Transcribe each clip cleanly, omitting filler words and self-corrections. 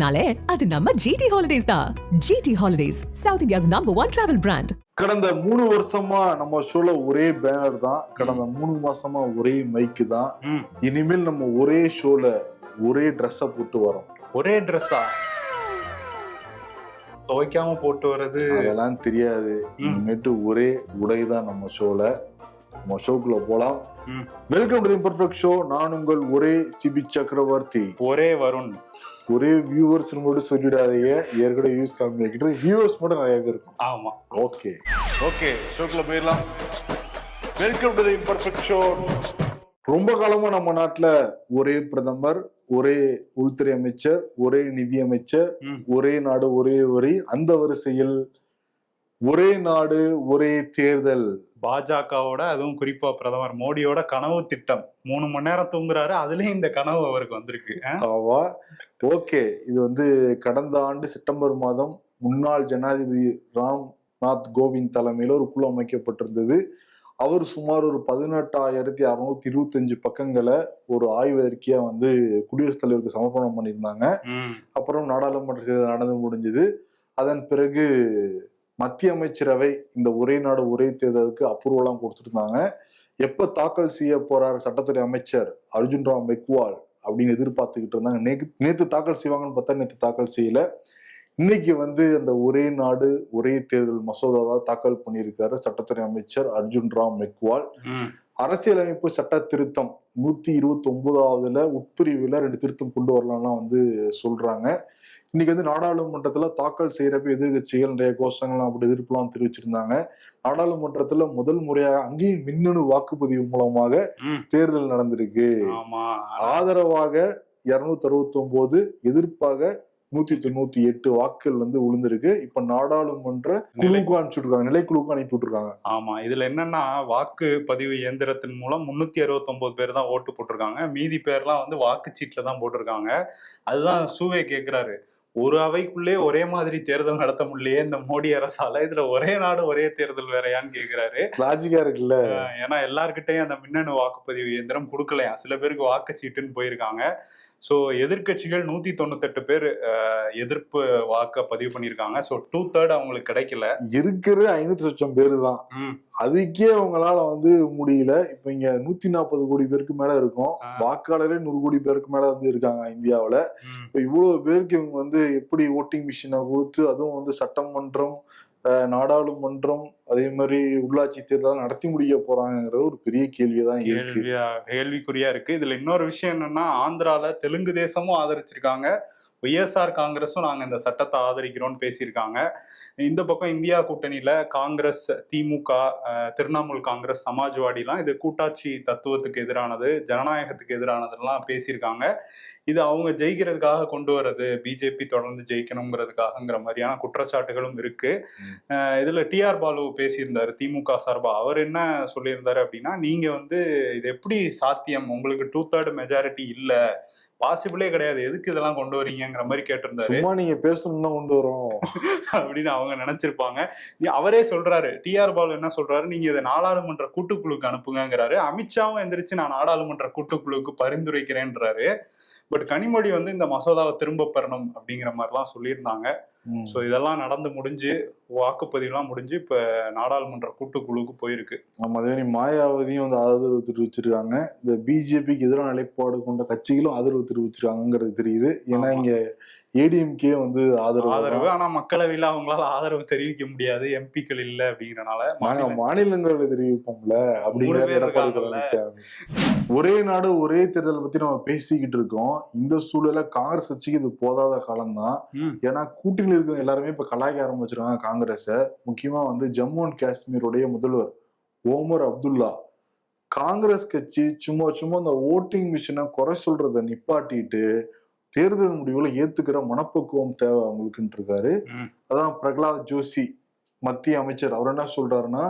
நாளே அது நம்ம ஜிடி ஹாலிடேஸ் தான். GT holidays, south India's number 1 travel brand. கடந்த 3 வருஷமா நம்ம ஷோல ஒரே பேனர் தான். கடந்த 3 மாசமா ஒரே மைக்கு தான். இனிமேல் நம்ம ஒரே ஷோல ஒரே ட்ரெஸ்ஸ போட்டு வரோம். ஒரே ட்ரெஸ்ஸா? துவைக்காம போட்டு வர்றது அதெல்லாம் தெரியாது. இனிமேட்டு ஒரே உடைதான் நம்ம ஷோல. நம்ம ஷோக்குள்ள போலாம். Welcome to the imperfect show. நான் உங்கள் ஒரே சிபி சக்கரவர்த்தி. ஒரே வருண். ஒரே வியூவர்ஸ் மட்டும் சொல்லிடாதீங்க. ஏற்கனவே வியூஸ் கம்மி ஆகிட்டு வியூவர்ஸ் மட்டும் நிறைய பேர் இருக்கும். ஆமா, ஓகே ஷோக்குள்ள போயிடலாம். Welcome to the imperfect show. ரொம்ப காலமா நம்ம நாட்டுல ஒரே பிரதமர், ஒரே உள்துறை அமைச்சர், ஒரே நிதி அமைச்சர், ஒரே நாடு ஒரே வரி. அந்த வரிசையில் ஒரே நாடு ஒரே தேர்தல் பாஜகவோட, அதுவும் குறிப்பா பிரதமர் மோடியோட கனவு திட்டம். 3 மணி நேரம் தூங்குறாரு, அதுலயும் இந்த கனவு அவருக்கு வந்திருக்கு. ஓகே, இது கடந்த ஆண்டு செப்டம்பர் மாதம் முன்னாள் ஜனாதிபதி ராம் நாத் கோவிந்த் தலைமையில ஒரு குழு அமைக்கப்பட்டிருந்தது. அவர் சுமார் ஒரு 18,625 பக்கங்களை ஒரு ஆய்வு அறிக்கையா குடியரசுத் தலைவருக்கு சமர்ப்பணம் பண்ணியிருந்தாங்க. அப்புறம் நாடாளுமன்ற தேர்தல் நடந்து முடிஞ்சது. அதன் பிறகு மத்திய அமைச்சரவை இந்த ஒரே நாடு ஒரே தேர்தலுக்கு அப்ரூவலாம் கொடுத்துருந்தாங்க. எப்ப தாக்கல் செய்ய போறாரு சட்டத்துறை அமைச்சர் அர்ஜுன் ராம் மெக்வால் அப்படின்னு எதிர்பார்த்துக்கிட்டு இருந்தாங்க. நேத்து தாக்கல் செய்வாங்கன்னு பார்த்தா நேத்து தாக்கல் செய்யல. இன்னைக்கு அந்த ஒரே நாடு ஒரே தேர்தல் மசோதாவா தாக்கல் பண்ணியிருக்காரு சட்டத்துறை அமைச்சர் அர்ஜுன் ராம் மெக்வால். அரசியலமைப்பு சட்ட திருத்தம் 129வது உட்பிரிவுல 2 திருத்தம் கொண்டு வரலாம்லாம் சொல்றாங்க. இன்னைக்கு நாடாளுமன்றத்துல தாக்கல் செய்யறப்ப எதிர்கட்சிகள் நிறைய கோஷங்கள்லாம் அப்படி எதிர்ப்புலாம் தெரிவிச்சிருந்தாங்க. நாடாளுமன்றத்துல முதல் முறையாக அங்கேயும் மின்னணு வாக்குப்பதிவு மூலமாக தேர்தல் நடந்திருக்கு. ஆதரவாக 269, எதிர்ப்பாக 198 வாக்குகள் விழுந்திருக்கு. இப்ப நாடாளுமன்ற குழுக்கு அனுப்பிச்சுட்டு நிலைக்குழுக்கு அனுப்பி விட்டுருக்காங்க. ஆமா, இதுல என்னன்னா வாக்கு பதிவு இயந்திரத்தின் மூலம் 369 பேர் தான் ஓட்டு போட்டிருக்காங்க. மீதி பேர்லாம் வாக்குச்சீட்டுல தான் போட்டிருக்காங்க. அதுதான் சூவே கேக்குறாரு, ஒரு அவைக்குள்ளே ஒரே மாதிரி தேர்தல் நடத்த முடியலையே இந்த மோடி அரசால, இதுல ஒரே நாடு ஒரே தேர்தல் வேறையான்னு கேக்குறாரு. லாஜிக்கா இருக்குல்ல. ஏன்னா எல்லார்கிட்டையும் அந்த மின்னணு வாக்குப்பதிவு இயந்திரம் கொடுக்கலையா, சில பேருக்கு வாக்குச்சீட்டுன்னு போயிருக்காங்க. ஸோ எதிர்கட்சிகள் 198 பேர் எதிர்ப்பு வாக்க பதிவு பண்ணியிருக்காங்க. ஸோ 2/3 அவங்களுக்கு கிடைக்கல. இருக்கிறது 500 லட்சம் பேரு தான். அதுக்கே அவங்களால முடியல. இப்ப இங்க 140 கோடி பேருக்கு மேல இருக்கும். வாக்காளரே 100 கோடி பேருக்கு மேல இருக்காங்க இந்தியாவில. இப்ப இவ்வளவு பேருக்கு இவங்க எப்படி ஓட்டிங் மிஷினை கொடுத்து, அதுவும் சட்டமன்றம், நாடாளுமன்றம், அதே மாதிரி உள்ளாட்சி தேர்தல் நடத்தி முடிக்க போறாங்கிறது ஒரு பெரிய கேள்விதான் இருக்கு. கேள்விக்குறியா இருக்கு. இதுல இன்னொரு விஷயம் என்னன்னா, ஆந்திரால தெலுங்கு தேசமும் ஆதரிச்சிருக்காங்க, ஒய்எஸ்ஆர் காங்கிரஸும் நாங்க இந்த சட்டத்தை ஆதரிக்கிறோம்னு பேசியிருக்காங்க. இந்த பக்கம் இந்தியா கூட்டணியில காங்கிரஸ், திமுக, திரிணாமுல் காங்கிரஸ், சமாஜ்வாடிலாம் இது கூட்டாட்சி தத்துவத்துக்கு எதிரானது, ஜனநாயகத்துக்கு எதிரானதுலாம் பேசியிருக்காங்க. இது அவங்க ஜெயிக்கிறதுக்காக கொண்டு வர்றது, பிஜேபி தொடர்ந்து ஜெயிக்கணுங்கிறதுக்காகங்கிற மாதிரியான குற்றச்சாட்டுகளும் இருக்கு. இதுல டிஆர் பாலு பேசியிருந்தாரு திமுக சார்பா. அவர் என்ன சொல்லியிருந்தாரு அப்படின்னா, நீங்க இது எப்படி சாத்தியம், உங்களுக்கு 2/3 மெஜாரிட்டி இல்ல, பாசிபிளே கிடையாது, எதுக்கு இதெல்லாம் கொண்டு வரீங்கிற மாதிரி கேட்டிருந்தாரு. சும்மா நீங்க பேசணும்னா கொண்டு வரோம் அப்படின்னு அவங்க நினைச்சிருப்பாங்க. அவரே சொல்றாரு, டிஆர் பாலு என்ன சொல்றாரு, நீங்க இதை நாடாளுமன்ற கூட்டுக்குழுக்கு அனுப்புங்கிறாரு. அமித்ஷாவும் எந்திரிச்சு நான் நாடாளுமன்ற கூட்டுக்குழுக்கு பரிந்துரைக்கிறேன்றாரு. பட் கனிமொழி இந்த மசோதாவை திரும்ப பெறணும் அப்படிங்கிற மாதிரிலாம் சொல்லியிருந்தாங்க. சோ இதெல்லாம் நடந்து முடிஞ்சு, வாக்குப்பதிவுலாம் முடிஞ்சு இப்ப நாடாளுமன்ற கூட்டுக்குழுக்கு போயிருக்கு. ஆமா, அதே மாதிரி மாயாவதியும் ஆதரவு தெரிவிச்சிருக்காங்க. இந்த பிஜேபிக்கு எதிரான நிலைப்பாடு கொண்ட கட்சிகளும் ஆதரவு தெரிவிச்சிருக்காங்கிறது தெரியுது. ஏன்னா இங்க ஏடிஎம்கே ஆதரவு. ஆனா மக்களவையில அவங்களால ஆதரவு தெரிவிக்க முடியாது, எம்பிக்கள் இல்ல அப்படிங்கறனால மாநிலங்களில் தெரிவிப்போம்ல அப்படிங்கிற. ஒரே நாடு ஒரே தேர்தல் பத்தி நம்ம பேசிக்கிட்டு இருக்கோம். இந்த சூழல காங்கிரஸ் கட்சிக்கு இது போதாத காலம் தான். ஏன்னா கூட்டணியில் இருக்கிற எல்லாருமே இப்ப கலாய்க்க ஆரம்பிச்சிருக்காங்க காங்கிரஸ. முக்கியமா ஜம்மு அண்ட் காஷ்மீருடைய முதல்வர் ஓமர் அப்துல்லா, காங்கிரஸ் கட்சி சும்மா அந்த ஓட்டிங் மிஷினை குறை சொல்றத நிப்பாட்டிட்டு தேர்தல் முடிவுல ஏத்துக்கிற மனப்பக்குவம் தேவை அவங்களுக்குன்னு இருக்காரு. அதான் பிரகலாத் ஜோஷி மத்திய அமைச்சர், அவர் என்ன சொல்றாருன்னா,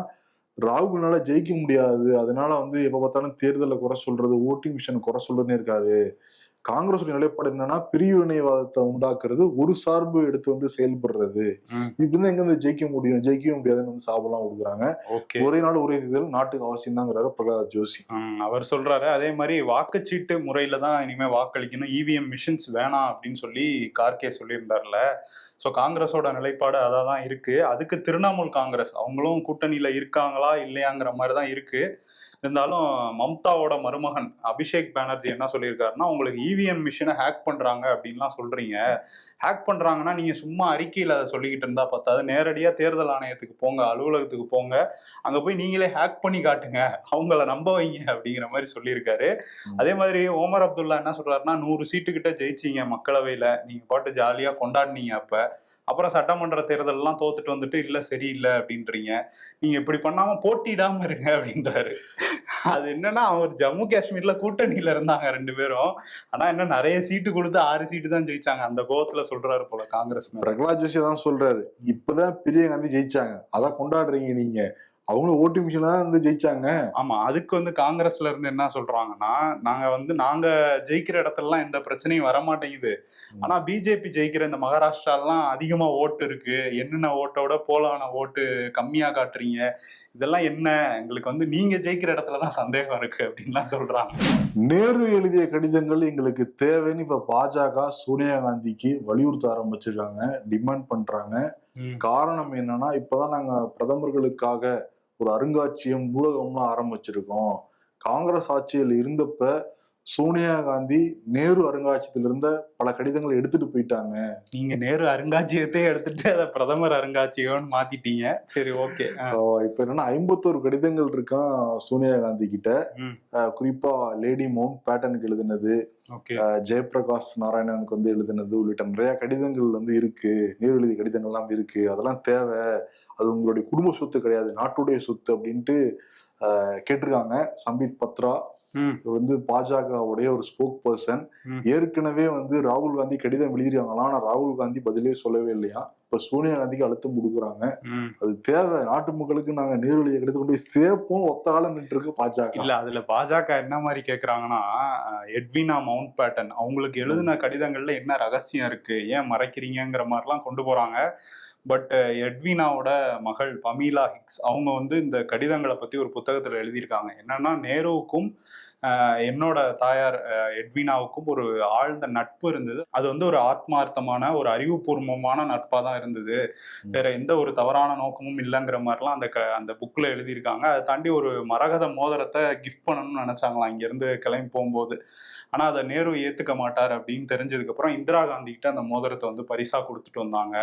ராகுல்னால ஜெயிக்க முடியாது, அதனால எப்ப பார்த்தாலும் தேர்தலை குறை சொல்றது, ஓட்டிங் மிஷின் குறை சொல்றதுன்னு இருக்காரு. காங்கிரஸ் நிலைப்பாடு என்னன்னா பிரிவினைவாதத்தை உண்டாக்குறது, ஒரு சார்பு எடுத்து வந்து செயல்படுறது. இப்படிதான் எங்க வந்து ஜெயிக்க முடியும், ஜெயிக்கவே முடியாதுன்னு வந்து சாபெல்லாம் கொடுக்குறாங்க. ஒரே நாள் ஒரே தேர்தல் நாட்டுக்கு அவசியம் தாங்கிறாரு பிரகலாத் ஜோஷி. அவர் சொல்றாரு. அதே மாதிரி வாக்குச்சீட்டு முறையில தான் இனிமே வாக்களிக்கணும், இவிஎம் மிஷின்ஸ் வேணாம் அப்படின்னு சொல்லி கார்கே சொல்லியிருந்தார்ல. ஸோ காங்கிரஸோட நிலைப்பாடு அதான் தான் இருக்கு. அதுக்கு திரிணாமுல் காங்கிரஸ் அவங்களும் கூட்டணியில இருக்காங்களா இல்லையாங்கிற மாதிரி தான் இருக்கு. இருந்தாலும் மம்தாவோட மருமகன் அபிஷேக் பானர்ஜி என்ன சொல்லியிருக்காருன்னா, உங்களுக்கு இவிஎம் மிஷினை ஹேக் பண்றாங்க அப்படின்லாம் சொல்றீங்க. ஹேக் பண்றாங்கன்னா நீங்க சும்மா அறிக்கையில அதை சொல்லிக்கிட்டு இருந்தா பார்த்தாது, நேரடியா தேர்தல் ஆணையத்துக்கு போங்க, அலுவலகத்துக்கு போங்க, அங்க போய் நீங்களே ஹேக் பண்ணி காட்டுங்க, அவங்கள நம்ப வைங்க அப்படிங்கிற மாதிரி சொல்லியிருக்காரு. அதே மாதிரி ஓமர் அப்துல்லா என்ன சொல்றாருன்னா, 100 சீட்டு கிட்ட ஜெயிச்சீங்க மக்களவையில, நீங்க பாட்டு ஜாலியா கொண்டாடினீங்க. அப்புறம் சட்டமன்ற தேர்தல் எல்லாம் தோத்துட்டு வந்துட்டு இல்ல சரியில்லை அப்படின்றீங்க, நீங்க இப்படி பண்ணாம போட்டிடாம இருங்க அப்படின்றாரு. அது என்னன்னா, அவர் ஜம்மு காஷ்மீர்ல கூட்டணியில இருந்தாங்க 2 பேரும். ஆனா என்ன நிறைய சீட்டு கொடுத்து 6 சீட்டு தான் ஜெயிச்சாங்க. அந்த கோவத்துல சொல்றாரு போல காங்கிரஸ். பிரகலாத் ஜோஷி தான் சொல்றாரு, இப்பதான் பிரியா காந்தி ஜெயிச்சாங்க, அதான் கொண்டாடுறீங்க நீங்க, அவங்களும் ஓட்டு மிஷின்ல தான் வந்து ஜெயிச்சாங்க. ஆமா, அதுக்கு வந்து காங்கிரஸ்ல இருந்து என்ன சொல்றாங்கன்னா, நாங்க ஜெயிக்கிற இடத்துலலாம் எந்த பிரச்சனையும் வரமாட்டேங்குது, ஆனா பிஜேபி ஜெயிக்கிற இந்த மகாராஷ்டிராலாம் அதிகமா ஓட்டு இருக்கு, என்னென்ன ஓட்டோட போலான ஓட்டு கம்மியா காட்டுறீங்க, இதெல்லாம் என்ன, எங்களுக்கு வந்து நீங்க ஜெயிக்கிற இடத்துலதான் சந்தேகம் இருக்கு அப்படின்லாம் சொல்றாங்க. நேரு எழுதிய கடிதங்கள் எங்களுக்கு தேவைன்னு இப்ப பாஜக சோனியா காந்திக்கு வலியுறுத்த ஆரம்பிச்சிருக்காங்க, டிமாண்ட் பண்றாங்க. காரணம் என்னன்னா, இப்பதான் நாங்க பிரதமர்களுக்காக ஒரு அருங்காட்சியகம் நூலகம்லாம் ஆரம்பிச்சிருக்கோம். காங்கிரஸ் ஆட்சியில் இருந்தப்ப சோனியா காந்தி நேரு அருங்காட்சியகத்துல இருந்த பல கடிதங்களை எடுத்துட்டு போயிட்டாங்க. நீங்க நேரு அருங்காட்சியகத்தை எடுத்துட்டு அதை பிரதமர் அருங்காட்சியகம் மாத்திட்டீங்க. சரி, ஓகே. இப்ப என்னன்னா 51 கடிதங்கள் இருக்கான் சோனியா காந்தி கிட்ட. குறிப்பா லேடி மவுண்ட் பேட்டனுக்கு எழுதினது, ஜெயபிரகாஷ் நாராயணனுக்கு வந்து எழுதினது உள்ளிட்ட நிறைய கடிதங்கள் வந்து இருக்கு, நேரு எழுதிய கடிதங்கள் எல்லாம் இருக்கு. அதெல்லாம் தேவை, அது உங்களுடைய குடும்ப சொத்து கிடையாது, நாட்டுடைய சொத்து அப்படின்ட்டு கேட்டிருக்காங்க. சம்பித் பத்ரா வந்து பாஜகவுடைய ஒரு ஸ்போக் பர்சன். ஏற்கனவே வந்து ராகுல் காந்தி கடிதம் எழுதிருக்காங்களா, ஆனா ராகுல் காந்தி பதிலே சொல்லவே இல்லையா. இப்ப சோனியா காந்திக்கு அழுத்தம் கொடுக்குறாங்க, அது தேவை, நாட்டு மக்களுக்கு நாங்க நேரு எழுதிய கடிதம் கொண்டு போய் சேர்ப்போம், ஒத்தால நின்று இருக்கு பாஜக. இல்ல, அதுல பாஜக என்ன மாதிரி கேக்குறாங்கன்னா, எட்வினா மவுண்ட் பேட்டன் அவங்களுக்கு எழுதின கடிதங்கள்ல என்ன ரகசியம் இருக்கு, ஏன் மறைக்கிறீங்கிற மாதிரிலாம் கொண்டு போறாங்க. பட் எட்வினாவோட மகள் பமீலா ஹிக்ஸ் அவங்க வந்து இந்த கடிதங்களை பத்தி ஒரு புத்தகத்துல எழுதியிருக்காங்க. என்னன்னா, நேருவுக்கும் என்னோட தாயார் எட்வினாவுக்கும் ஒரு ஆழ்ந்த நட்பு இருந்தது. அது வந்து ஒரு ஆத்மார்த்தமான ஒரு அறிவுபூர்வமான நட்பா தான் இருந்தது, வேற எந்த ஒரு தவறான நோக்கமும் இல்லைங்கிற மாதிரிலாம் அந்த புக்ல எழுதியிருக்காங்க. அதை தாண்டி ஒரு மரகத மோதிரத்தை கிஃப்ட் பண்ணணும்னு நினைச்சாங்களாம் இங்க இருந்து கிளம்பி போகும்போது. ஆனா அதை நேரு ஏத்துக்க மாட்டார் அப்படின்னு தெரிஞ்சதுக்கு அப்புறம் இந்திரா காந்தி கிட்ட அந்த மோதிரத்தை வந்து பரிசா கொடுத்துட்டு வந்தாங்க.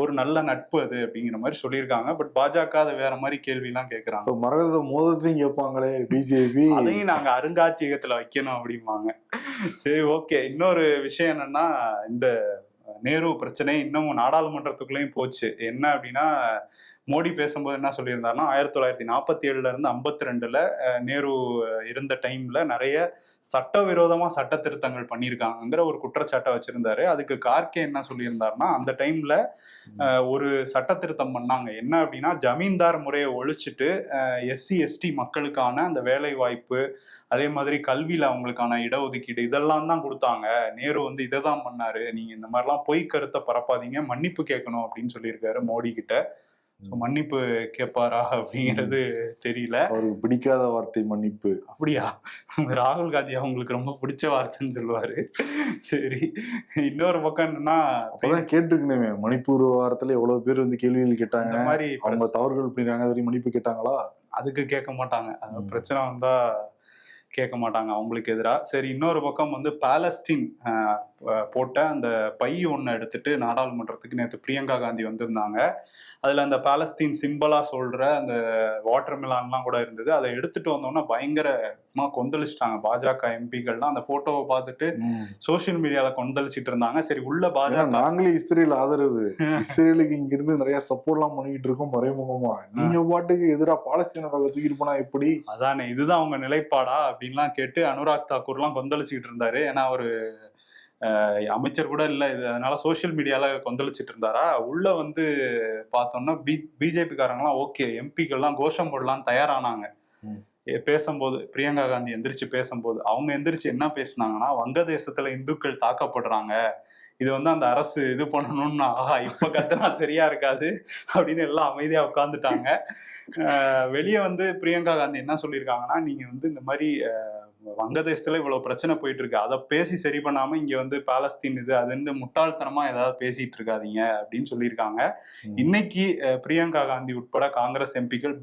ஒரு நல்ல நட்பு அது அப்படிங்கிற மாதிரி சொல்லியிருக்காங்க. பட் பாஜக அதை வேற மாதிரி கேள்வி எல்லாம் கேட்கறாங்க. மரகத மோதிரத்தையும் கேட்பாங்களே பிஜேபி, அதையும் நாங்க அருங்காட்சியகத்துல வைக்கணும் அப்படிம்பாங்க. சரி, ஓகே. இன்னொரு விஷயம் என்னன்னா, இந்த நேரு பிரச்சனை இன்னும் நாடாளுமன்றத்துக்குள்ளேயும் போச்சு. என்ன அப்படின்னா, மோடி பேசும்போது என்ன சொல்லியிருந்தாருன்னா, 1947 இருந்து 52 நேரு இருந்த டைம்ல நிறைய சட்டவிரோதமா சட்ட திருத்தங்கள் பண்ணியிருக்காங்கிற ஒரு குற்றச்சாட்டை வச்சிருந்தாரு. அதுக்கு கார்கே என்ன சொல்லியிருந்தாருன்னா, அந்த டைம்ல ஒரு சட்ட திருத்தம் பண்ணாங்க. என்ன அப்படின்னா, ஜமீன்தார் முறையை ஒழிச்சிட்டு SC ST மக்களுக்கான அந்த வேலை வாய்ப்பு, அதே மாதிரி கல்வியில அவங்களுக்கான இடஒதுக்கீடு இதெல்லாம் தான் கொடுத்தாங்க. நேரு வந்து இதை தான் பண்ணாரு, நீங்க இந்த மாதிரிலாம் பொய் கருத்தை பரப்பாதீங்க, மன்னிப்பு கேட்கணும் அப்படின்னு சொல்லியிருக்காரு மோடி கிட்ட. மன்னிப்பு கேட்பாரா அப்படிங்கிறது தெரியல. அவருக்கு பிடிக்காத வார்த்தை மன்னிப்பு. அப்படியா? ராகுல் காந்தி அவங்களுக்கு ரொம்ப பிடிச்ச வார்த்தைன்னு சொல்லுவாரு. சரி, இன்னொரு பக்கம் என்னன்னா, அப்பதான் கேட்டிருக்கணுமே, மணிப்பூர் வாரத்துல எவ்வளவு பேர் வந்து கேள்விகள் கேட்டாங்க, அவங்க தவறுகள் பண்ணிருக்காங்க, மன்னிப்பு கேட்டாங்களா? அதுக்கு கேட்க மாட்டாங்க. பிரச்சனை வந்தா கேட்க மாட்டாங்க அவங்களுக்கு எதிராக. சரி, இன்னொரு பக்கம் வந்து பாலஸ்தீன் போட்ட அந்த பை ஒன்று எடுத்துட்டு நாடாளுமன்றத்துக்கு நேற்று பிரியங்கா காந்தி வந்திருந்தாங்க. அதில் அந்த பாலஸ்தீன் சிம்பிளா சொல்ற அந்த வாட்டர் மிலான்லாம் கூட இருந்தது. அதை எடுத்துட்டு வந்தோம்னா பயங்கரமா கொந்தளிச்சிட்டாங்க பாஜக எம்பிகள்லாம். அந்த போட்டோவை பார்த்துட்டு சோசியல் மீடியால கொந்தளிச்சிட்டு இருந்தாங்க. சரி, உள்ள பாஜக நாங்களே இஸ்ரேல் ஆதரவு, இஸ்ரேலுக்கு இங்க இருந்து நிறைய சப்போர்ட் எல்லாம் பண்ணிட்டு இருக்கோம் மறைமுகமா, நீங்க பாட்டுக்கு எதிராக பாலஸ்தீன தூக்கிட்டு போனா எப்படி? அதானே, இதுதான் அவங்க நிலைப்பாடா அப்படின்லாம் கேட்டு அனுராக் தாக்கூர்லாம் கொந்தளிச்சுக்கிட்டு இருந்தாரு. ஏன்னா ஒரு அமைச்சர் கூட இல்லை இது, அதனால சோசியல் மீடியால கொந்தளிச்சிட்டு இருந்தாரா. உள்ள வந்து பார்த்தோம்னா பிஜேபி காரங்களாம் ஓகே, எம்பிக்கள்லாம் கோஷம் போடலாம் தயாரானாங்க. பேசும்போது பிரியங்கா காந்தி எந்திரிச்சு பேசும்போது அவங்க எந்திரிச்சு என்ன பேசினாங்கன்னா, வங்கதேசத்துல இந்துக்கள் தாக்கப்படுறாங்க, இது வந்து அந்த அரசு இது பண்ணணும்னு, ஆஹா இப்ப கத்துனா சரியா இருக்காது அப்படின்னு எல்லாம் அமைதியா உட்காந்துட்டாங்க. வெளியே வந்து பிரியங்கா காந்தி என்ன சொல்லியிருக்காங்கன்னா, நீங்க வந்து இந்த மாதிரி வங்கதேசத்துல இவ்வளவு பிரச்சனை போயிட்டு இருக்கு, அதை பேசி சரி பண்ணாம இங்க வந்து பாலஸ்தீன் இது அதுன்னு முட்டாள்தனமா ஏதாவது பேசிட்டு இருக்காதீங்க அப்படின்னு சொல்லியிருக்காங்க. இன்னைக்கு பிரியங்கா காந்தி உட்பட காங்கிரஸ் எம்பிக்கள்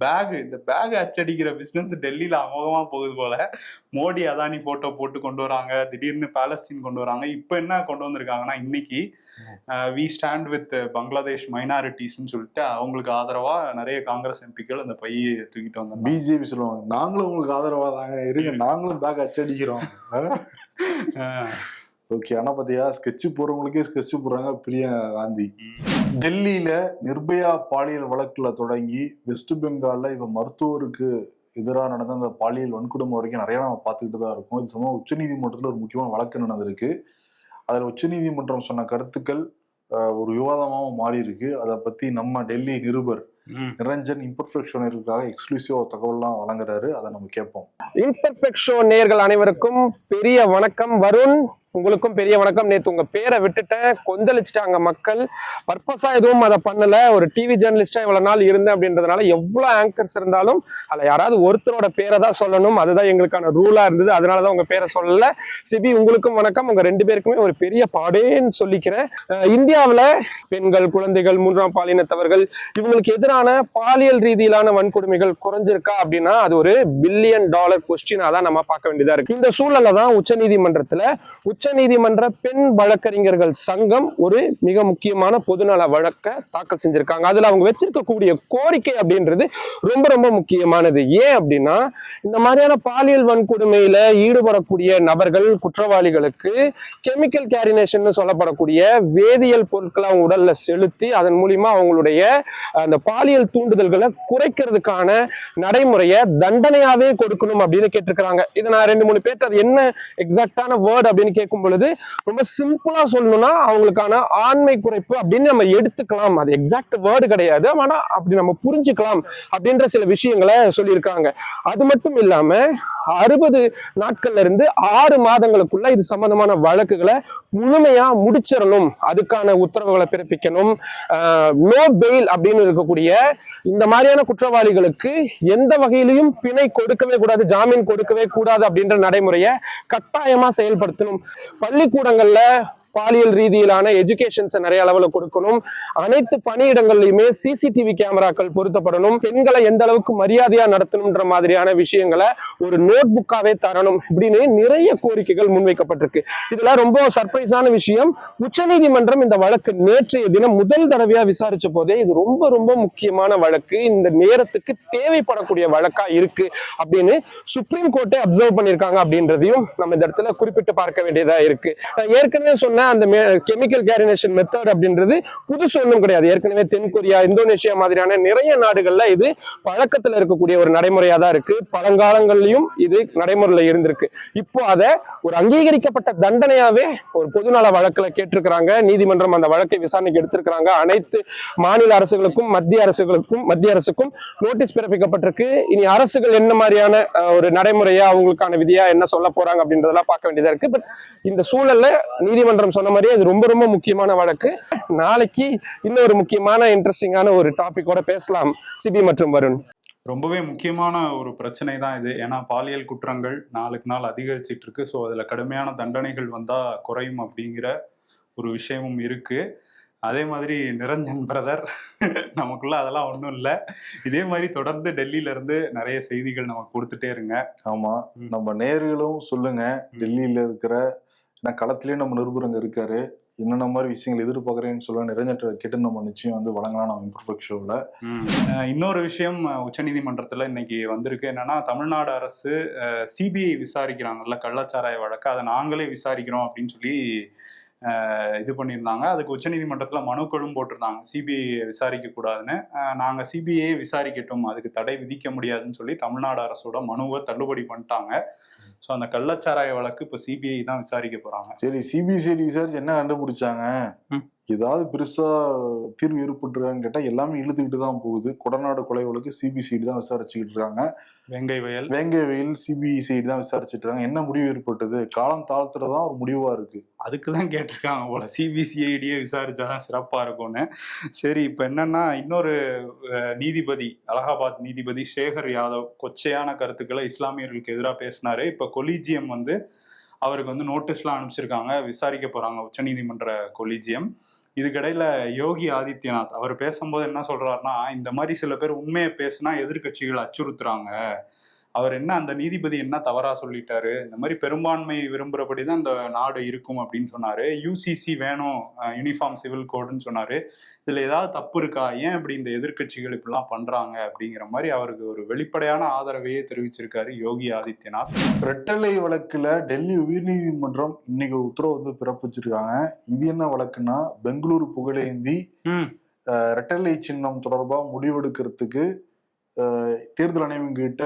இந்த பேக் அச்சடிக்கிற பிசினஸ் டெல்லியில அமோகமா போகுது போல. மோடி அதானி போட்டோ போட்டு கொண்டு வராங்க, திடீர்னு பாலஸ்தீன் கொண்டு வராங்க. இப்ப என்ன கொண்டு வந்திருக்காங்கன்னா, இன்னைக்கு வி ஸ்டாண்ட் வித் பங்களாதேஷ் மைனாரிட்டிஸ்ன்னு சொல்லிட்டு அவங்களுக்கு ஆதரவா நிறைய காங்கிரஸ் எம்பிக்கள் அந்த பையை தூக்கிட்டு வந்தாங்க. பிஜேபி சொல்லுவாங்க, நாங்களும் உங்களுக்கு ஆதரவா தாங்க இருங்க, நாங்களும் பேக் அச்சடிக்கிறோம். ஓகே, ஆனா பாத்தியா ஸ்கெட்ச் போறவங்களுக்கே ஸ்கெட்ச் போடுறாங்க பிரியங்கா காந்தி. டெல்லியில நிர்பயா பாலியல் வழக்குல தொடங்கி வெஸ்ட் பெங்கால்ல இவ மருத்துவருக்கு எதிராக நடந்த அந்த பாலியல் வன்கொடுமை வரைக்கும் நிறைய நம்ம பார்த்துக்கிட்டு தான் இருக்கோம். இது சம்பவம் உச்சநீதிமன்றத்தில் ஒரு முக்கியமான வழக்கு நடந்திருக்கு. அதில் உச்சநீதிமன்றம் சொன்ன கருத்துக்கள் ஒரு விவாதமாகவும் மாறி இருக்கு. அதை பத்தி நம்ம டெல்லி நிருபர் நிரஞ்சன் இம்பர்ஃபெக்ட் ஷோ நேயர்களுக்காக எக்ஸ்க்ளூசிவா தகவல்லாம் வழங்குறாரு. அதை நம்ம கேட்போம். இம்பர்ஃபெக்ட் ஷோ நேயர்கள் அனைவருக்கும் பெரிய வணக்கம். வருண், உங்களுக்கும் பெரிய வணக்கம். நேற்று உங்க பேரை விட்டுட்டேன், கொந்தளிச்சிட்டாங்க மக்கள். பர்பஸா எதுவும் அதை பண்ணல, ஒரு டிவி ஜேர்னலிஸ்டா இவ்வளவு நாள் இருந்தேன் அப்படின்றதுனால எவ்வளவு ஆங்கர்ஸ் இருந்தாலும் அதுல யாராவது ஒருத்தரோட பேரை தான் சொல்லணும், அதுதான் எங்களுக்கான ரூலா இருந்தது. அதனாலதான் உங்க பேரை சொல்லல. சிபி, உங்களுக்கும் வணக்கம். உங்க ரெண்டு பேருக்குமே ஒரு பெரிய பாடேன்னு சொல்லிக்கிறேன். இந்தியாவில பெண்கள், குழந்தைகள், மூன்றாம் பாலினத்தவர்கள் இவங்களுக்கு எதிரான பாலியல் ரீதியிலான வன்கொடுமைகள் குறைஞ்சிருக்கா அப்படின்னா அது ஒரு $1 பில்லியன் கொஸ்டினா தான் நம்ம பார்க்க வேண்டியதா இருக்கு. இந்த சூழல்ல தான் உச்சநீதிமன்ற பெண் வழக்கறிஞர்கள் சங்கம் ஒரு மிக முக்கியமான பொதுநல வழக்கை தாக்கல் செஞ்சிருக்காங்க. அதுல அவங்க வச்சிருக்கக்கூடிய கோரிக்கை அப்படின்றது ரொம்ப ரொம்ப முக்கியமானது. ஏன் அப்படின்னா, இந்த மாதிரியான பாலியல் வன்கொடுமையில ஈடுபடக்கூடிய நபர்கள், குற்றவாளிகளுக்கு கெமிக்கல் கேரினேஷன் சொல்லப்படக்கூடிய வேதியியல் பொருட்களை அவங்க உடல்ல செலுத்தி அதன் மூலியமா அவங்களுடைய அந்த பாலியல் தூண்டுதல்களை குறைக்கிறதுக்கான நடைமுறையை தண்டனையாவே கொடுக்கணும் அப்படின்னு கேட்டிருக்கிறாங்க. இதை நான் 2-3 பேர் அது என்ன எக்ஸாக்டான வேர்ட் அப்படின்னு கேட்கும் பொழுது ரொம்ப சிம்பிளா சொல்லணும்னா அவங்களுக்கான ஆண்மை குறைப்பு அப்படின்னு நம்ம எடுத்துக்கலாம். அது எக்ஸாக்ட் வேர்டு கிடையாது, ஆனா அப்படி நம்ம புரிஞ்சுக்கலாம் அப்படின்ற சில விஷயங்களை சொல்லியிருக்காங்க. அது மட்டும் இல்லாம 60 நாட்கள்ல இருந்து 6 மாதங்களுக்குள்ள இது சம்பந்தமான வழக்குகளை முழுமையா முடிச்சிடணும், அதுக்கான உத்தரவுகளை பிறப்பிக்கணும். நோ பெயில் அப்படின்னு இருக்கக்கூடிய இந்த மாதிரியான குற்றவாளிகளுக்கு எந்த வகையிலையும் பிணை கொடுக்கவே கூடாது, ஜாமீன் கொடுக்கவே கூடாது அப்படின்ற நடைமுறையை கட்டாயமா செயல்படுத்தணும். பள்ளிக்கூடங்கள்ல பாலியல் ரீதியிலான எஜுகேஷன்ஸை நிறைய அளவுல கொடுக்கணும். அனைத்து பணியிடங்கள்லயுமே சிசிடிவி கேமராக்கள் பொருத்தப்படணும். பெண்களை எந்த அளவுக்கு மரியாதையா நடத்தணும்ன்ற மாதிரியான விஷயங்களை ஒரு நோட் புக்காவே தரணும். இப்படின்னு நிறைய கோரிக்கைகள் முன்வைக்கப்பட்டிருக்கு. இதுல ரொம்ப சர்ப்ரைஸான விஷயம், உச்சநீதிமன்றம் இந்த வழக்கு நேற்றைய தினம் முதல் தடவையா விசாரிச்ச போதே இது ரொம்ப ரொம்ப முக்கியமான வழக்கு, இந்த நேரத்துக்கு தேவைப்படக்கூடிய வழக்கா இருக்கு அப்படின்னு சுப்ரீம் கோர்ட்டை அப்சர்வ் பண்ணியிருக்காங்க அப்படின்றதையும் நம்ம இந்த இடத்துல குறிப்பிட்டு பார்க்க வேண்டியதா இருக்கு. ஏற்கனவே சொன்ன அந்த கெமிக்கல் கேரினேஷன் மெத்தட் அப்படின்றது புதுசு ஒன்றும் கிடையாது. ஏற்கனவே தென்கொரியா, இந்தோனேஷியா மாதிரியான நிறைய நாடுகள்ல இது பழக்கத்துல இருக்கக்கூடிய ஒரு நடைமுறையா தான் இருக்கு. பழங்காலங்கள்லயும் இது நடைமுறையில இருந்திருக்கு. இப்போ அதை ஒரு அங்கீகரிக்கப்பட்ட தண்டனையாவே ஒரு பொதுநல வழக்குல கேட்டிருக்கிறாங்க. நீதிமன்றம் அந்த வழக்கை விசாரணைக்கு எடுத்திருக்கிறாங்க. அனைத்து மாநில அரசுகளுக்கும் மத்திய அரசுக்கும் நோட்டீஸ் பிறப்பிக்கப்பட்டிருக்கு. இனி அரசுகள் என்ன மாதிரியான ஒரு நடைமுறையா அவங்களுக்கான விதியா என்ன சொல்ல போறாங்க அப்படின்றதெல்லாம் பார்க்க வேண்டியதா இருக்கு. பட் இந்த சூழல்ல நீதிமன்றம் சொன்ன மாதிரியே இது ரொம்ப ரொம்ப முக்கியமான வழக்கு. நாளைக்கு இன்னொரு முக்கியமான இன்ட்ரெஸ்டிங்கான ஒரு டாபிக்கோட பேசலாம் சிபி மற்றும் வருண். ரொம்பவே முக்கியமான ஒரு பிரச்சனை தான் இது. ஏன்னா பாலியல் குற்றங்கள் நாளுக்கு நாள் அதிகரிச்சிட்டு இருக்கு. ஸோ அதுல கடுமையான தண்டனைகள் வந்தா குறையும் அப்படிங்கிற ஒரு விஷயமும் இருக்கு. அதே மாதிரி நிரஞ்சன் பிரதர், நமக்குள்ள அதெல்லாம் ஒன்றும் இல்லை. இதே மாதிரி தொடர்ந்து டெல்லியில இருந்து நிறைய செய்திகள் நமக்கு கொடுத்துட்டே இருங்க. ஆமா, நம்ம நேயர்களும் சொல்லுங்க, டெல்லியில இருக்கிற களத்திலேயே நம்ம நிருபருங்க இருக்காரு, என்னென்ன மாதிரி விஷயங்கள் எதிர்பார்க்குறேன்னு சொல்ல நிரஞ்சன் கேட்டு நம்ம நிச்சயம் வந்து வழங்கலாம் நம்ம இம்பர்ஃபெக்ட் ஷோவில். இன்னொரு விஷயம் உச்சநீதிமன்றத்தில் இன்னைக்கு வந்திருக்கு. என்னன்னா, தமிழ்நாடு அரசு சிபிஐ விசாரிக்கிறாங்கல்ல கள்ளச்சாராய வழக்கு, அதை நாங்களே விசாரிக்கிறோம் அப்படின்னு சொல்லி இது பண்ணியிருந்தாங்க. அதுக்கு உச்சநீதிமன்றத்தில் மனுக்களும் போட்டிருந்தாங்க, சிபிஐ விசாரிக்க கூடாதுன்னு. நாங்கள் சிபிஐ விசாரிக்கட்டும், அதுக்கு தடை விதிக்க முடியாதுன்னு சொல்லி தமிழ்நாடு அரசோட மனுவை தள்ளுபடி பண்ணிட்டாங்க. ஸோ அந்த கள்ளச்சாராய வழக்கு இப்போ சிபிஐ தான் விசாரிக்க போறாங்க. சரி, சிபிசிஐடி விசாரிச்சு என்ன கண்டுபிடிச்சாங்க? ஏதாவது பெருசா தீர்வு ஏற்பட்டுருக்கான்னு கேட்டா எல்லாமே இழுத்துக்கிட்டு தான் போகுது. கொடநாடு கொலை வழக்கு சிபிசிஐடி தான் விசாரிச்சுக்கிட்டு இருக்காங்க. வேங்கை வயல் சிபிசிஐடி தான் விசாரிச்சுட்டு இருக்காங்க. என்ன முடிவு ஏற்பட்டது? காலம் தாழ்த்துறதுதான் ஒரு முடிவா இருக்கு. அதுக்குதான் கேட்டிருக்காங்க போல, சிபிசிஐடியே விசாரிச்சாதான் சிறப்பா இருக்கும்னு. சரி, இப்ப என்னன்னா இன்னொரு நீதிபதி, அலகாபாத் நீதிபதி சேகர் யாதவ் கொச்சையான கருத்துக்களை இஸ்லாமியர்களுக்கு எதிராக பேசினாரு. இப்ப கொலீஜியம் வந்து அவருக்கு வந்து நோட்டீஸ்லாம் அனுப்பிச்சிருக்காங்க, விசாரிக்க போறாங்க உச்சநீதிமன்ற கொலீஜியம். இதுக்கிடையில யோகி ஆதித்யநாத் அவர் பேசும்போது என்ன சொல்றாருன்னா, இந்த மாதிரி சில பேர் உண்மையை பேசினா எதிர்கட்சிகள் அச்சுறுத்துறாங்க. அவர் என்ன, அந்த நீதிபதி என்ன தவறா சொல்லிட்டாரு, இந்த மாதிரி பெரும்பான்மை விரும்புறபடிதான் இந்த நாடு இருக்கும் அப்படின்னு சொன்னாரு. யூசிசி வேணும், யூனிஃபார்ம் சிவில் கோடுன்னு சொன்னாரு. இதுல ஏதாவது தப்பு இருக்கா, ஏன் இப்படி இந்த எதிர்கட்சிகள் இப்படிலாம் பண்றாங்க அப்படிங்கிற மாதிரி அவருக்கு ஒரு வெளிப்படையான ஆதரவையே தெரிவிச்சிருக்காரு யோகி ஆதித்யநாத். ரெட்டலை வழக்குல டெல்லி உயர்நீதிமன்றம் இன்னைக்கு ஒரு உத்தரவு வந்து பிறப்பிச்சிருக்காங்க. இது என்ன வழக்குன்னா, பெங்களூரு புகழேந்தி ரெட்டலை சின்னம் தொடர்பா முடிவெடுக்கிறதுக்கு தேர்தல் ஆணையம் கிட்ட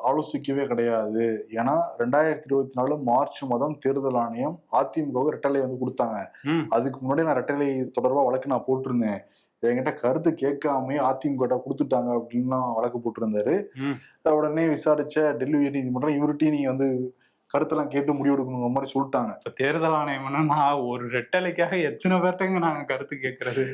ஆலோசிக்கவே கிடையாது. ஏன்னா 2024 மார்ச் மாதம் தேர்தல் ஆணையம் அதிமுக ரெட்டலை வந்து கொடுத்தாங்க. அதுக்கு முன்னாடி நான் ரெட்டலை தொடர்பா வழக்கு நான் போட்டிருந்தேன், என்கிட்ட கருத்து கேட்காம அதிமுக கொடுத்துட்டாங்க அப்படின்னு வழக்கு போட்டிருந்தாரு. உடனே விசாரிச்ச டெல்லி உயர் நீதிமன்றம் இவர்கிட்டையும் நீங்க வந்து கருத்தெல்லாம் கேட்டு முடிவெடுக்கணுங்கிற மாதிரி சொல்லிட்டாங்க. இப்ப தேர்தல் ஆணையம்னா ஒரு ரெட்டலைக்காக எத்தனை பேர்ட்டங்க நாங்க கருத்து கேட்கறது?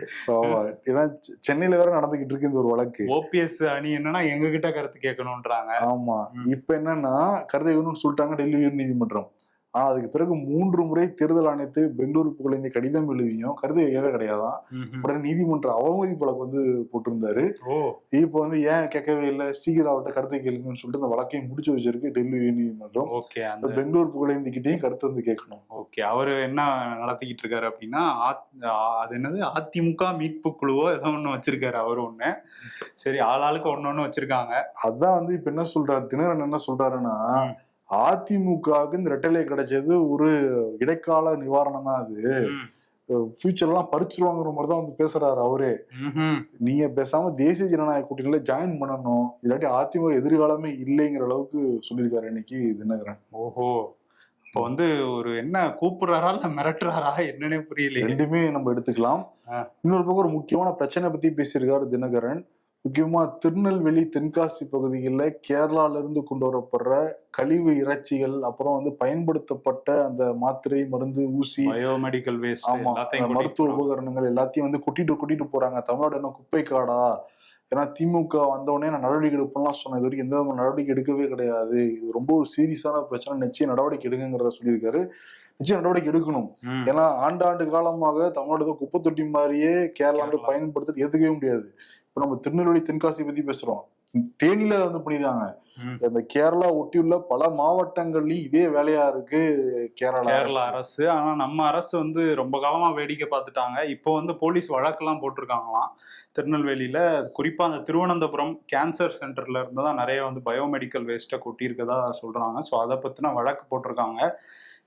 ஏன்னா சென்னையில வேற நடந்துகிட்டு இருக்கு இந்த ஒரு வழக்கு. ஓபிஎஸ் அணி என்னன்னா எங்க கிட்ட கருத்து கேட்கணும்ன்றாங்க. ஆமா, இப்ப என்னன்னா கருத்து கேட்கணும்னு சொல்லிட்டாங்க டெல்லி உயர் நீதிமன்றம். ஆனா அதுக்கு பிறகு 3 முறை தேர்தல் ஆணையத்தை பெங்களூரு புகழேந்தி கடிதம் எழுதியும் கருத்து கேட்கவே கிடையாதான். உடனே நீதிமன்ற அவமதிப்பு வழக்கு வந்து போட்டிருந்தாரு. இப்ப வந்து ஏன் கேட்கவே இல்லை, சீக்கிரம் அவர்கிட்ட கருத்து கேளுங்கன்னு சொல்லிட்டு அந்த வழக்கையும் முடிச்சு வச்சிருக்கு டெல்லி உயர் நீதிமன்றம். பெங்களூர் புகழேந்தி கிட்டையும் கருத்து வந்து கேட்கணும். ஓகே, அவரு என்ன நடத்திக்கிட்டு இருக்காரு அப்படின்னா, அது என்னது அதிமுக மீட்பு குழுவோ ஏதோ ஒண்ணு வச்சிருக்காரு அவரு ஒண்ணு. சரி, ஆளாளுக்கு ஒண்ணு வச்சிருக்காங்க. அதான் வந்து இப்ப என்ன சொல்றாரு தினகரன், என்ன சொல்றாருன்னா, அதிமுகவுக்கு இந்த ரெட்டலை கிடைச்சது ஒரு இடைக்கால நிவாரணம் தான், அது ஃபியூச்சர்லாம் பறிச்சிருவாங்கிற மாதிரிதான் வந்து பேசுறாரு அவரே. நீங்க பேசாம தேசிய ஜனநாயக கூட்டணியில ஜாயின் பண்ணணும், இல்லாட்டி அதிமுக எதிர்காலமே இல்லைங்கிற அளவுக்கு சொல்லியிருக்காரு இன்னைக்கு தினகரன். ஓஹோ, இப்போ வந்து ஒரு என்ன கூப்பிடுறாரா இல்ல மிரட்டுறாரா என்னன்னே புரியல. ரெண்டுமே நம்ம எடுத்துக்கலாம். இன்னொரு பக்கம் ஒரு முக்கியமான பிரச்சனை பத்தி பேசியிருக்காரு தினகரன். முக்கியமா திருநெல்வேலி தென்காசி பகுதிகளில் கேரளால இருந்து கொண்டு வரப்படுற கழிவு இறைச்சிகள், அப்புறம் வந்து பயன்படுத்தப்பட்ட அந்த மாத்திரை மருந்து ஊசி பயோமெடிக்கல் வேஸ்ட், மருத்துவ உபகரணங்கள் எல்லாத்தையும் வந்து கொட்டிட்டு போறாங்க. தமிழ்நாடு என்ன குப்பை காடா? ஏன்னா திமுக வந்தவுடனே நான் நடவடிக்கை எடுப்பேன்லாம் சொன்னேன், இது வரைக்கும் எந்த நடவடிக்கை எடுக்கவே கிடையாது. இது ரொம்ப ஒரு சீரியஸான பிரச்சனை, நிச்சயம் நடவடிக்கை எடுக்குங்கிறத சொல்லியிருக்காரு. நிச்சயம் நடவடிக்கை எடுக்கணும். ஏன்னா ஆண்டாண்டு காலமாக தமிழ்நாடு குப்பை தொட்டி மாதிரியே கேரளா வந்து பயன்படுத்த ஏத்துக்கவே முடியாது. இப்ப நம்ம திருநெல்வேலி தென்காசி பத்தி பேசுறோம், தேனியில வந்து பண்ணிருக்காங்க. இந்த கேரளா ஒட்டியுள்ள பல மாவட்டங்கள்லயும் இதே வேலையா இருக்கு கேரளா அரசு. ஆனா நம்ம அரசு வந்து ரொம்ப காலமா வேடிக்கை பார்த்துட்டாங்க. இப்போ வந்து போலீஸ் வழக்கெல்லாம் போட்டிருக்காங்களாம் திருநெல்வேலியில. குறிப்பா அந்த திருவனந்தபுரம் கேன்சர் சென்டர்ல இருந்துதான் நிறைய வந்து பயோமெடிக்கல் வேஸ்ட்டை கொட்டியிருக்கதா சொல்றாங்க. ஸோ அதை பத்தின வழக்கு போட்டிருக்காங்க.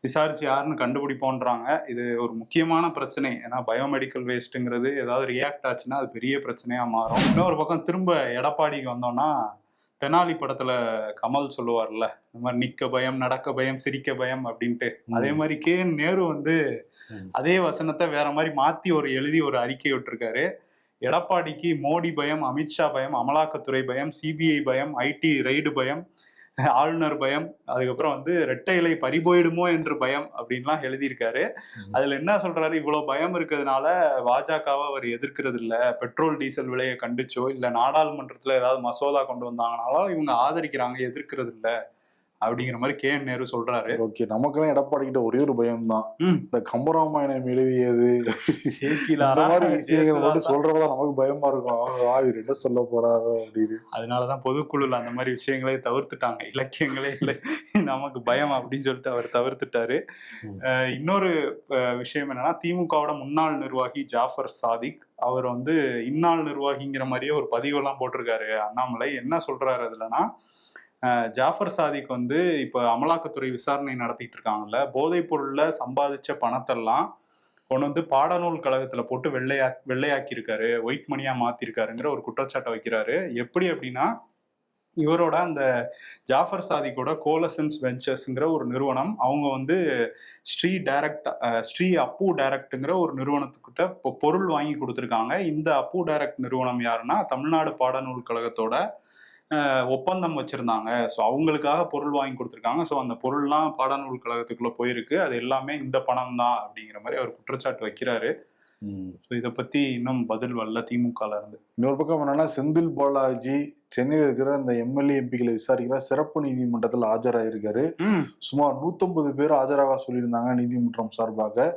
விசாரிச்சு யாருன்னு கண்டுபிடிப்போன்றாங்க. இது ஒரு முக்கியமான பிரச்சனை. ஏன்னா பயோமெடிக்கல் வேஸ்ட்டுங்கிறது ஏதாவது ரியாக்ட் ஆச்சுன்னா அது பெரிய பிரச்சனையா மாறும். இன்னொரு பக்கம் திரும்ப எடப்பாடிக்கு வந்தோம்னா, தெனாலி படத்துல கமல் சொல்லுவார்ல, இந்த மாதிரி நிக்க பயம், நடக்க பயம், சிரிக்க பயம் அப்படின்ட்டு, அதே மாதிரி நேரு வந்து அதே வசனத்தை வேற மாதிரி மாத்தி எழுதி ஒரு அறிக்கை விட்டுருக்காரு. எடப்பாடிக்கு மோடி பயம், அமித்ஷா பயம், அமலாக்கத்துறை பயம், சிபிஐ பயம், ஐடி ரெய்டு பயம், ஆளுநர் பயம், அதுக்கப்புறம் வந்து ரெட்டை இலை பறிபோயிடுமோ என்று பயம் அப்படின்லாம் எழுதியிருக்காரு. அதுல என்ன சொல்றாரு, இவ்வளவு பயம் இருக்கிறதுனால பாஜகவை அவர் எதிர்க்கிறது இல்ல, பெட்ரோல் டீசல் விலையை கண்டிச்சோ இல்ல நாடாளுமன்றத்துல ஏதாவது மசோதா கொண்டு வந்தாங்கனாலோ இவங்க ஆதரிக்கிறாங்க, எதிர்க்கிறது இல்ல அப்படிங்கிற மாதிரி நேரு சொல்றாரு. ஓகே, நமக்கெல்லாம் எடப்பாடி கிட்ட ஒரே ஒரு பயம் தான், இந்த கம்பராமாயணம் எழுதியது விஷயங்கள் மட்டும் சொல்றதா நமக்கு பயமா இருக்கும். ஆவிர் என்ன சொல்ல போறாரோ அப்படின்னு. அதனாலதான் பொதுக்குழுல அந்த மாதிரி விஷயங்களே தவிர்த்துட்டாங்க, இலக்கியங்களே இல்லை, நமக்கு பயம் அப்படின்னு சொல்லிட்டு அவர் தவிர்த்துட்டாரு. இன்னொரு விஷயம் என்னன்னா, திமுகவோட முன்னாள் நிர்வாகி ஜாஃபர் சாதிக் அவர் வந்து இந்நாள் நிர்வாகிங்கிற மாதிரியே ஒரு பதிவெல்லாம் போட்டிருக்காரு அண்ணாமலை. என்ன சொல்றாரு அதுலன்னா, ஜாஃபர் சாதிக் வந்து இப்ப அமலாக்கத்துறை விசாரணை நடத்திட்டு இருக்காங்கல்ல, போதைப் பொருள்ல சம்பாதிச்ச பணத்தெல்லாம் கொண்டு வந்து பாடநூல் கழகத்துல போட்டு வெள்ளையாக்கி இருக்காரு, ஒயிட் மணியா மாத்திருக்காருங்கிற ஒரு குற்றச்சாட்டை வைக்கிறாரு. எப்படி அப்படின்னா, இவரோட அந்த ஜாஃபர் சாதிக்கோட கோலசன்ஸ் வெஞ்சர்ஸ்ங்கிற ஒரு நிறுவனம், அவங்க வந்து ஸ்ரீ அப்பு டைரக்ட்ங்கிற ஒரு நிறுவனத்துக்கிட்ட பொருள் வாங்கி கொடுத்துருக்காங்க. இந்த அப்பு டைரக்ட் நிறுவனம் யாருன்னா தமிழ்நாடு பாடநூல் கழகத்தோட ஒப்பந்தம் வச்சிருந்தாங்க. ஸோ அவங்களுக்காக பொருள் வாங்கி கொடுத்துருக்காங்க. ஸோ அந்த பொருள்லாம் பாடநூல் கழகத்துக்குள்ள போயிருக்கு. அது எல்லாமே இந்த பணம் தான் அப்படிங்கிற மாதிரி அவர் குற்றச்சாட்டு வைக்கிறாரு. ஸோ இதை பத்தி இன்னும் பதில் வரல திமுகல இருந்து. இன்னொரு பக்கம் என்னன்னா, செந்தில் பாலாஜி சென்னையில் இருக்கிற அந்த எம்எல்ஏ எம்பிக்களை விசாரிக்கிற சிறப்பு நீதிமன்றத்தில் ஆஜராயிருக்காரு. சுமார் 150 பேர் ஆஜராக சொல்லியிருந்தாங்க நீதிமன்றம் சார்பாக.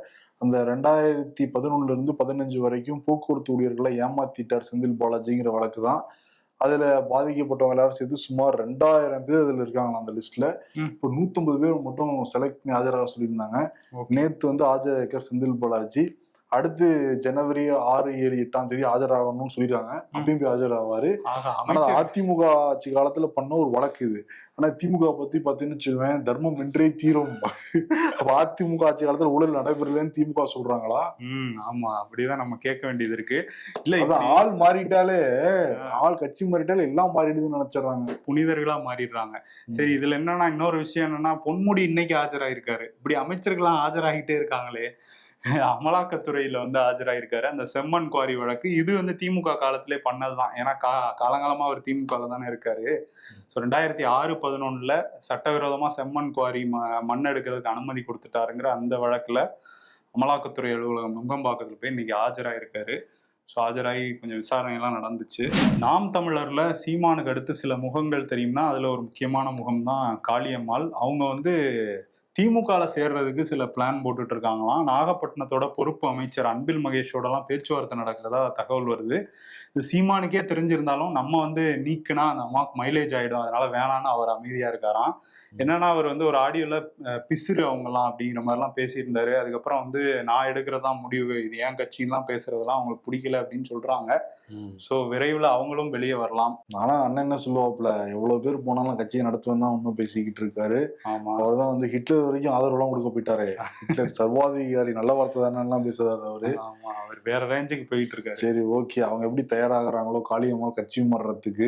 அந்த 2011 இருந்து 15 வரைக்கும் போக்குவரத்து ஊழியர்களை ஏமாத்திட்டார் செந்தில் பாலாஜிங்கிற வழக்கு தான். அதுல பாதிக்கப்பட்டவங்க எல்லாரும் சேர்த்து சுமார் 2000 பேர் அதுல இருக்காங்க அந்த லிஸ்ட்ல. இப்போ 150 பேர் மட்டும் செலக்ட் பண்ணி ஆஜராக சொல்லியிருந்தாங்க. நேத்து வந்து ஆஜராக செந்தில் பாலாஜி அடுத்து ஜனவரி 6, 7, 8ஆம் தேதி ஆஜராகணும்னு சொல்லிருக்காங்க. அப்பயும் போய் ஆஜராவாரு. ஆனா அதிமுக ஆட்சி காலத்துல பண்ண ஒரு வழக்கு இது. ஆனா திமுக பத்தி பாத்தீங்கன்னு வச்சுக்குவேன், தர்மம் வென்றே தீரும். அப்ப அதிமுக ஆட்சி காலத்துல ஊழல் நடைபெறலன்னு திமுக சொல்றாங்களா? ஆமா, அப்படிதான் நம்ம கேட்க வேண்டியது இருக்கு. இல்ல அதான் ஆள் மாறிட்டாலே, ஆள் கட்சி மாறிட்டாலே எல்லாம் மாறிடுதுன்னு நினைச்சிடறாங்க, புனிதர்களா மாறிடுறாங்க. சரி, இதுல என்னன்னா இன்னொரு விஷயம் என்னன்னா, பொன்முடி இன்னைக்கு ஆஜராயிருக்காரு. இப்படி அமைச்சர்கள்லாம் ஆஜராகிட்டே இருக்காங்களே. அமலாக்கத்துறையில வந்து ஆஜராயிருக்காரு. அந்த செம்மண் குவாரி வழக்கு இது வந்து திமுக காலத்திலே பண்ணதுதான். ஏன்னா காலங்காலமா அவர் திமுக தானே இருக்காரு. ஸோ 2006-11 சட்டவிரோதமா செம்மண் குவாரி மண் எடுக்கிறதுக்கு அனுமதி கொடுத்துட்டாருங்கிற அந்த வழக்குல அமலாக்கத்துறை அலுவலகம் நுங்கம்பாக்கத்துல போய் இன்னைக்கு ஆஜராயிருக்காரு. ஸோ ஆஜராகி கொஞ்சம் விசாரணையெல்லாம் நடந்துச்சு. நாம் தமிழர்ல சீமானுக்கு அடுத்து சில முகங்கள் தெரியும்னா அதுல ஒரு முக்கியமான முகம் தான் காளியம்மாள். அவங்க வந்து திமுகல சேர்றதுக்கு சில பிளான் போட்டுட்டு இருக்காங்களாம். நாகப்பட்டினத்தோட பொறுப்பு அமைச்சர் அன்பில் மகேஷோட எல்லாம் பேச்சுவார்த்தை நடக்கிறதா தகவல் வருது. இது சீமானுக்கே தெரிஞ்சிருந்தாலும் நம்ம வந்து நீக்குனா அந்த அம்மாவுக்கு மைலேஜ் ஆயிடும், அதனால வேணான்னு அவர் அமைதியா இருக்காராம். என்னன்னா அவர் வந்து ஒரு ஆடியோல பிசுறு அவங்கலாம் அப்படிங்கிற மாதிரிலாம் பேசியிருந்தாரு. அதுக்கப்புறம் வந்து நான் எடுக்கிறதா முடிவு, இது ஏன் கட்சின்லாம் பேசுறதெல்லாம் அவங்களுக்கு பிடிக்கல அப்படின்னு சொல்றாங்க. ஸோ விரைவில் அவங்களும் வெளியே வரலாம். ஆனா அண்ணன் என்ன சொல்லுவாப்புல, எவ்வளவு பேர் போனாலும் கட்சியை நடத்துவேன் தான் ஒன்னும் பேசிக்கிட்டு இருக்காரு. அவர்தான் வந்து ஹிட்லர் வரைக்கும் ஆதரவுலாம் கொடுக்க போயிட்டாரு. ஹிட்லர் சர்வாதிகாரி, நல்ல வார்த்தை தானே பேசுறாரு அவரு. அவர் வேற ரேஞ்சுக்கு போயிட்டு இருக்காரு. சரி, ஓகே. அவங்க எப்படி தயாராகிறாங்களோ காளியம்மாள் கட்சி மாறுறதுக்கு,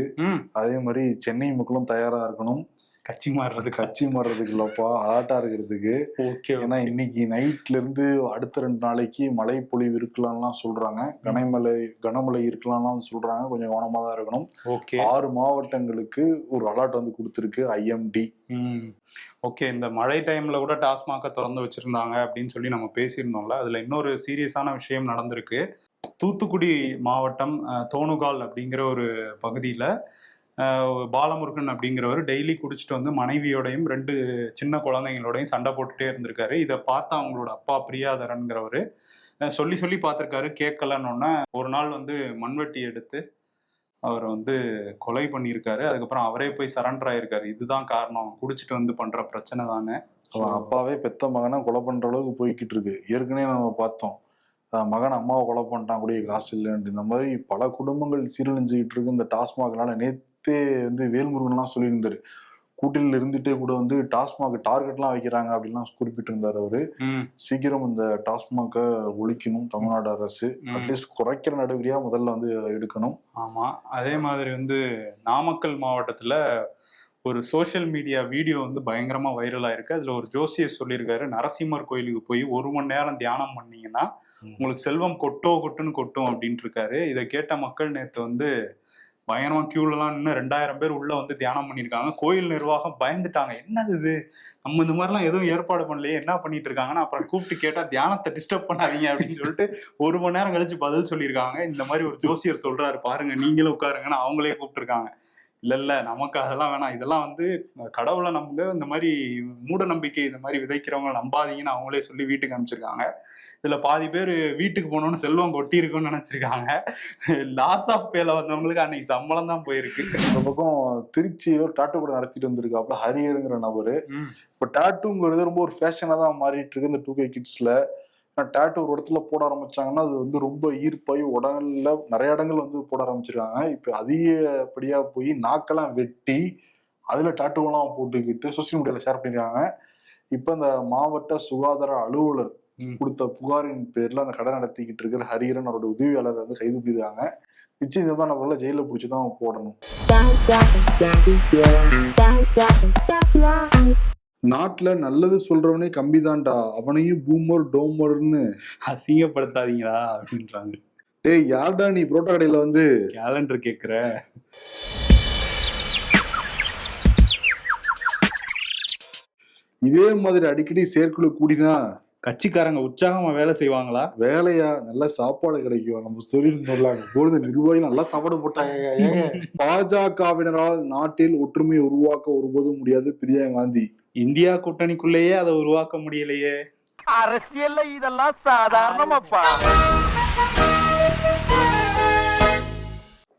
அதே மாதிரி சென்னை மக்களும் தயாரா இருக்கணும் கட்சி மாறுறதுக்கு இல்லப்பா, அலாட்டா இருக்கிறதுக்கு. ஏன்னா இன்னைக்கு நைட்ல இருந்து அடுத்த 2 நாளைக்கு மழை பொழிவு இருக்கலாம்லாம் சொல்றாங்க. கனமழை இருக்கலாம்லாம் சொல்றாங்க. கொஞ்சம் கவனமா தான் இருக்கணும். 6 மாவட்டங்களுக்கு ஒரு அலர்ட் வந்து கொடுத்துருக்கு IMD. ஓகே, இந்த மழை டைம்ல கூட டாஸ்மாக திறந்து வச்சிருந்தாங்க அப்படின்னு சொல்லி நம்ம பேசியிருந்தோம்ல. அதுல இன்னொரு சீரியஸான விஷயம் நடந்திருக்கு. தூத்துக்குடி மாவட்டம் தோணுகால் அப்படிங்கிற ஒரு பகுதியில பாலமுருகன் அப்படிங்கிறவர் டெய்லி குடிச்சிட்டு வந்து மனைவியோடையும் 2 சின்ன குழந்தைங்களோடையும் சண்டை போட்டுட்டே இருந்திருக்காரு. இதை பார்த்தா அவங்களோட அப்பா பிரியாதரன்கிறவரு சொல்லி பார்த்திருக்காரு. கேட்கலன்னு ஒரு நாள் வந்து மண்வெட்டி எடுத்து அவர் வந்து கொலை பண்ணியிருக்காரு. அதுக்கப்புறம் அவரே போய் சரண்டர் ஆயிருக்காரு. இதுதான் காரணம், குடிச்சிட்டு வந்து பண்ற பிரச்சனை தானே. அப்பாவே பெத்த மகனை கொலை பண்ற அளவுக்கு போய்கிட்டு இருக்கு. ஏற்கனவே நம்ம பார்த்தோம், மகன் அம்மாவை கொலை பண்ணிட்டான் கூடிய காசு இல்லைன்ட்டு. இந்த மாதிரி பல குடும்பங்கள் சீரழிஞ்சுக்கிட்டு இருக்கு இந்த டாஸ்மாக்னால. நேத்தே வந்து வேல்முருகன்லாம் சொல்லியிருந்தாரு, கூட்டில இருந்துட்டே கூட வந்து டாஸ்மாக் டார்கெட்லாம் வைக்கிறாங்க அப்படின்லாம் குறிப்பிட்டு இருந்தாரு அவரு. சீக்கிரம் இந்த டாஸ்மாக ஒழிக்கணும் தமிழ்நாடு அரசு. அட்லீஸ்ட் குறைக்கிற நடவடிக்கையா முதல்ல வந்து எடுக்கணும். ஆமா, அதே மாதிரி வந்து நாமக்கல் மாவட்டத்துல ஒரு சோசியல் மீடியா வீடியோ வந்து பயங்கரமா வைரல் ஆயிருக்கு. அதுல ஒரு ஜோசியர் சொல்லியிருக்காரு, நரசிம்மர் கோயிலுக்கு போய் 1 மணி நேரம் தியானம் பண்ணீங்கன்னா உங்களுக்கு செல்வம் கொட்டுன்னு கொட்டும் அப்படின்ட்டு இருக்காரு. இதை கேட்ட மக்கள் நேற்று வந்து பயங்கரமா கியூலாம் இன்னும் 2000 பேர் உள்ள வந்து தியானம் பண்ணியிருக்காங்க. கோயில் நிர்வாகம் பயந்துட்டாங்க, என்னது இது, நம்ம இந்த மாதிரிலாம் எதுவும் ஏற்பாடு பண்ணலையே, என்ன பண்ணிட்டு இருக்காங்கன்னா அப்புறம் கூப்பிட்டு கேட்டா தியானத்தை டிஸ்டர்ப் பண்ணாதீங்க அப்படின்னு சொல்லிட்டு 1 மணி நேரம் கழிச்சு பதில் சொல்லியிருக்காங்க. இந்த மாதிரி ஒரு ஜோசியர் சொல்றாரு பாருங்க, நீங்களும் உட்காருங்கன்னு அவங்களே கூப்பிட்டுருக்காங்க. இல்ல நமக்கு அதெல்லாம் வேணாம், இதெல்லாம் வந்து கடவுளை நம்புங்க, இந்த மாதிரி மூட நம்பிக்கை இந்த மாதிரி விதைக்கிறவங்க நம்பாதீங்கன்னு அவங்களே சொல்லி வீட்டுக்கு அனுப்பிச்சிருக்காங்க. இதுல பாதி பேர் வீட்டுக்கு போனோன்னு செல்வம் கொட்டி இருக்குன்னு நினைச்சிருக்காங்க. லாஸ் ஆஃப் பேல வந்தவங்களுக்கு அன்னைக்கு சம்பளம் தான் போயிருக்கு. இந்த பக்கம் திருச்சியில ஒரு டாட்டூ கூட நடத்திட்டு வந்திருக்காப்புல ஹரிஹருங்கிற நபரு. இப்ப டாட்டூங்கிறது ரொம்ப ஒரு ஃபேஷனா தான் மாறிட்டு இருக்கு இந்த 2K கிட்ஸ்ல. டாட்டூ ஒரு இடத்துல போட ஆரம்பிச்சாங்கன்னா அது வந்து ரொம்ப ஈர்ப்பாய் உடல்ல நிறைய இடங்கள் வந்து போட ஆரம்பிச்சிருக்காங்க. இப்ப அதிகப்படியா போய் நாக்கெல்லாம் வெட்டி அதுல டாட்டூவெல்லாம் போட்டுக்கிட்டு சோசியல் மீடியால ஷேர் பண்ணிருக்காங்க. இப்ப இந்த மாவட்ட சுகாதார அலுவலர் கொடுத்த புகாரின் பேர்ல அந்த கடை நடத்திக்கிட்டு இருக்கிற ஹரிஹரன் அவரோட உதவியாளர் வந்து கைது பண்ணிருக்காங்க. நிச்சயம் இந்த மாதிரி நம்மளால ஜெயில பிடிச்சிதான் போடணும். நாட்டுல நல்லது சொல்றவனே கம்பிதான்டா, அவனையும் பூமர் டோமர்னு அசிங்கப்படுத்தாதீங்களா அப்படின்றாங்க. டேய் யார்டா நீ புரோட்டா கடையில வந்து கேலண்டர் கேக்குற? இதே மாதிரி அடிக்கடி செயற்குழு கூடினா கட்சிக்காரங்க உற்சாகமா வேலை செய்வாங்களா? வேலையா நல்ல சாப்பாடு கிடைக்கும். நம்ம சொல்லிட்டு நிர்வாகிகள் நல்லா சாப்பாடு போட்டாங்க. பாஜகவினரால் நாட்டில் ஒற்றுமையை உருவாக்க ஒருபோதும் முடியாது பிரியங்கா காந்தி. இந்தியா கூட்டணிக்குள்ளேயே அதை உருவாக்க முடியலையே. அரசியல்ல இதெல்லாம் சாதாரணமாப்பா.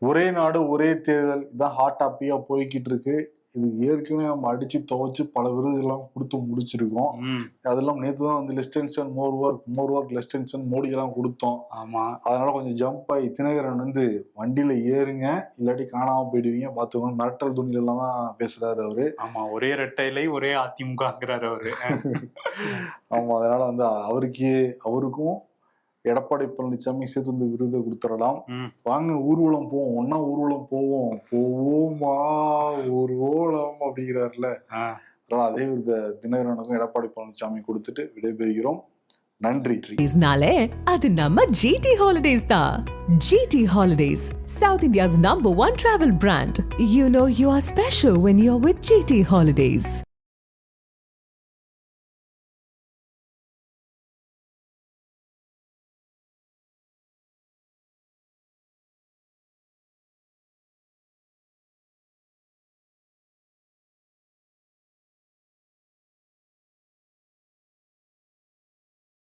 ஒரே நாடு ஒரே தேர்தல் இதான் ஹாட் டாப்பிக்கா போய்கிட்டு இருக்கு. இது ஏற்கனவே நம்ம அடிச்சு துவைச்சு பல விருதுகள்லாம் கொடுத்து முடிச்சிருக்கோம். அதெல்லாம் நேற்று தான் வந்து லெஸ்டென்ஷன் மோர் ஒர்க் லெஸ்டென்ஷன் மோடி எல்லாம் கொடுத்தோம். ஆமா, அதனால கொஞ்சம் ஜம்ப் ஆகி தினகரன் வந்து வண்டியில ஏறுங்க இல்லாட்டி காணாம போயிடுவீங்க பாத்துக்கணும் மிரட்டல் துணியில எல்லாம் தான் பேசுறாரு அவரு. ஆமா, ஒரே ரெட்டையிலை ஒரே அதிமுகங்கிறாரு அவரு. ஆமா, அதனால வந்து அவருக்கும் எடப்பாடி பழனிசாமி சேர்த்து இந்த விருதை கொடுத்துடலாம். வாங்க ஊர்வலம் போவோம், ஒன்னா ஊர்வலம் போவோமா ஊர்வலம் அப்படிங்கிறாருல. அதே விருதை தினகரனுக்கும் எடப்பாடி பழனிசாமி கொடுத்துட்டு விடைபெறுகிறோம். நன்றி. அது நம்ம GT Holidays தான். GT Holidays, South India's #1 travel brand. You know you are special when you're with GT Holidays.